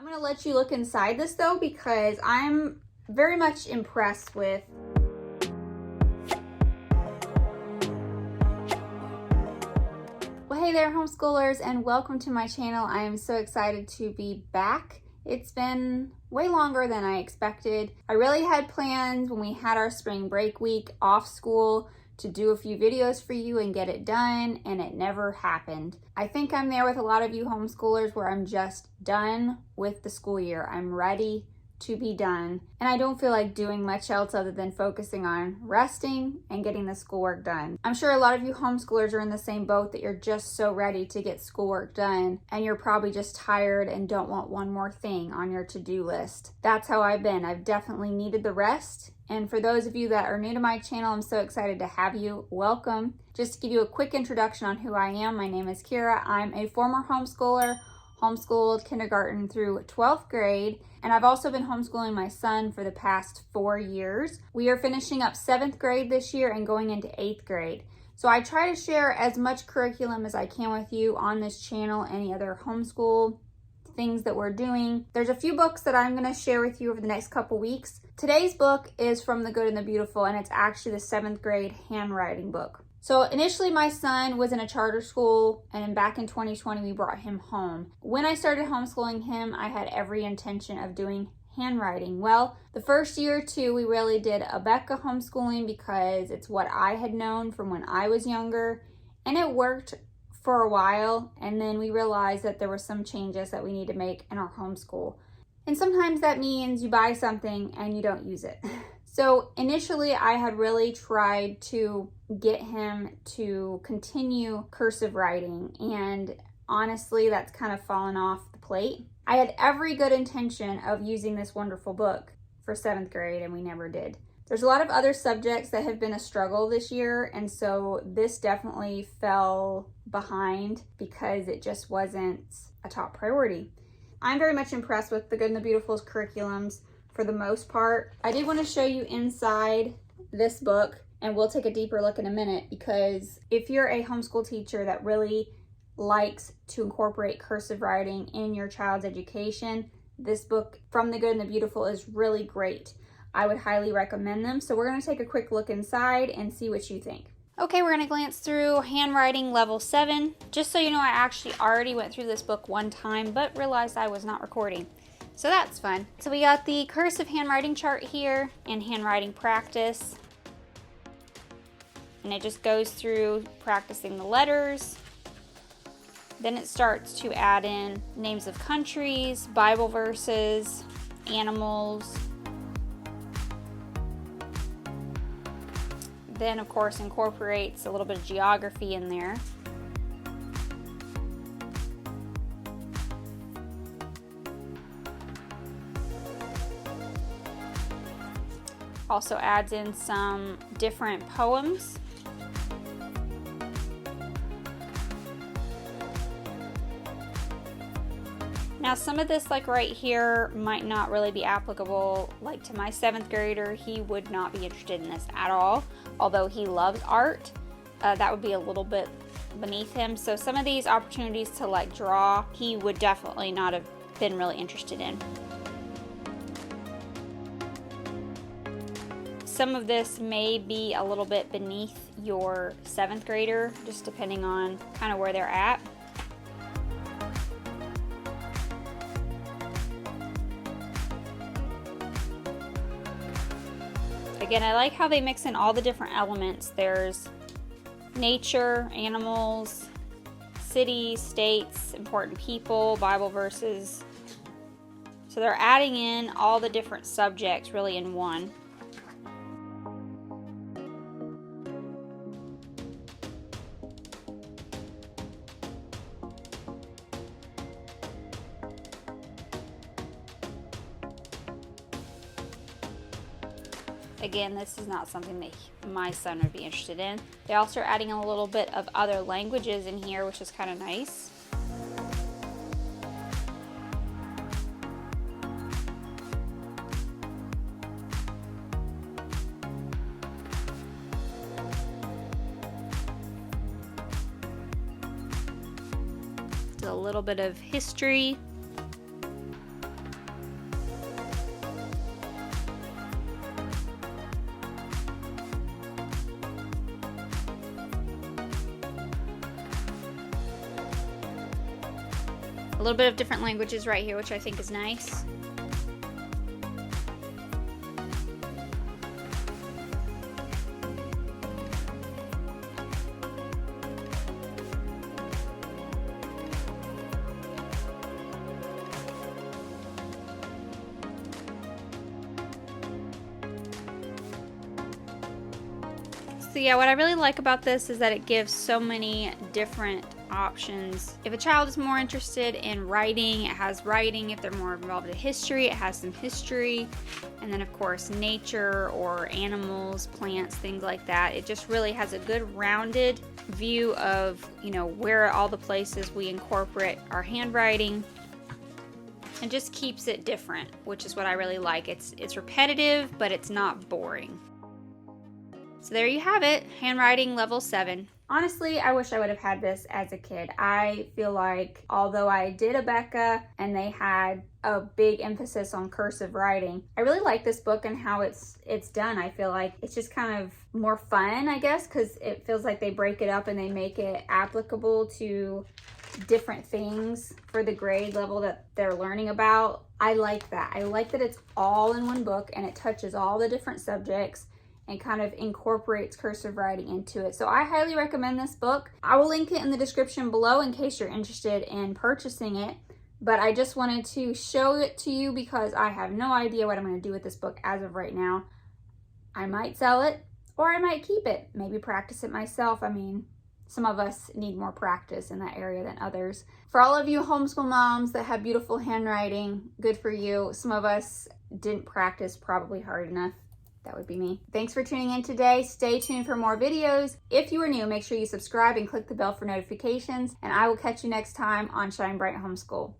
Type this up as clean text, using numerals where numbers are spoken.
I'm gonna let you look inside this though, because I'm very much impressed with Hey there homeschoolers, and welcome to my channel. I am so excited to be back. It's been way longer than I expected. I really had plans when we had our spring break week off school to do a few videos for you and get it done, and it never happened. I think I'm there with a lot of you homeschoolers where I'm just done with the school year. I'm ready to be done, and I don't feel like doing much else other than focusing on resting and getting the schoolwork done. I'm sure a lot of you homeschoolers are in the same boat, that you're just so ready to get schoolwork done and you're probably just tired and don't want one more thing on your to-do list. That's how I've been. I've definitely needed the rest. And for those of you that are new to my channel, I'm so excited to have you. Welcome. Just to give you a quick introduction on who I am, my name is Kira. I'm a former homeschooler, homeschooled kindergarten through 12th grade, and I've also been homeschooling my son for the past 4 years. We are finishing up 7th grade this year and going into 8th grade. So I try to share as much curriculum as I can with you on this channel, any other homeschool things that we're doing. There's a few books that I'm going to share with you over the next couple weeks. Today's book is From the Good and the Beautiful, and it's actually the 7th grade handwriting book. So initially my son was in a charter school, and back in 2020 we brought him home. When I started homeschooling him, I had every intention of doing handwriting. Well, the first year or two we really did Abeka homeschooling because it's what I had known from when I was younger, and it worked for a while, and then we realized that there were some changes that we need to make in our homeschool. And sometimes that means you buy something and you don't use it. So initially I had really tried to get him to continue cursive writing, and honestly that's kind of fallen off the plate. I had every good intention of using this wonderful book for 7th grade, and we never did. There's a lot of other subjects that have been a struggle this year, and so this definitely fell behind because it just wasn't a top priority. I'm very much impressed with the Good and the Beautiful's curriculums for the most part. I did want to show you inside this book, and we'll take a deeper look in a minute, because if you're a homeschool teacher that really likes to incorporate cursive writing in your child's education, this book, From the Good and the Beautiful, is really great. I would highly recommend them. So we're going to take a quick look inside and see what you think. Okay, we're going to glance through handwriting level 7. Just so you know, I actually already went through this book one time, but realized I was not recording. So that's fun. So we got the cursive handwriting chart here and handwriting practice. And it just goes through practicing the letters. Then it starts to add in names of countries, Bible verses, animals. Then of course incorporates a little bit of geography in there. Also adds in some different poems. Now some of this, like right here, might not really be applicable like to my 7th grader. He would not be interested in this at all, although he loves art. That would be a little bit beneath him. So some of these opportunities to like draw, he would definitely not have been really interested in. Some of this may be a little bit beneath your 7th grader, just depending on kind of where they're at. Again, I like how they mix in all the different elements. There's nature, animals, cities, states, important people, Bible verses. So they're adding in all the different subjects really in one. Again, this is not something that my son would be interested in. They also are adding a little bit of other languages in here, which is kind of nice. A little bit of history. A little bit of different languages right here, which I think is nice. So yeah, what I really like about this is that it gives so many different options. If a child is more interested in writing, it has writing. If they're more involved in history, it has some history. And then of course nature or animals, plants, things like that. It just really has a good rounded view of, you know, where all the places we incorporate our handwriting, and just keeps it different, which is what I really like. It's repetitive, but it's not boring. So there you have it, handwriting level 7. Honestly, I wish I would have had this as a kid. I feel like although I did a Becca and they had a big emphasis on cursive writing, I really like this book and how it's done. I feel like it's just kind of more fun, I guess, because it feels like they break it up and they make it applicable to different things for the grade level that they're learning about. I like that. I like that it's all in one book and it touches all the different subjects and kind of incorporates cursive writing into it. So I highly recommend this book. I will link it in the description below in case you're interested in purchasing it. But I just wanted to show it to you because I have no idea what I'm going to do with this book as of right now. I might sell it or I might keep it. Maybe practice it myself. I mean, some of us need more practice in that area than others. For all of you homeschool moms that have beautiful handwriting, good for you. Some of us didn't practice probably hard enough. That would be me. Thanks for tuning in today. Stay tuned for more videos. If you are new, make sure you subscribe and click the bell for notifications, and I will catch you next time on Shine Bright Homeschool.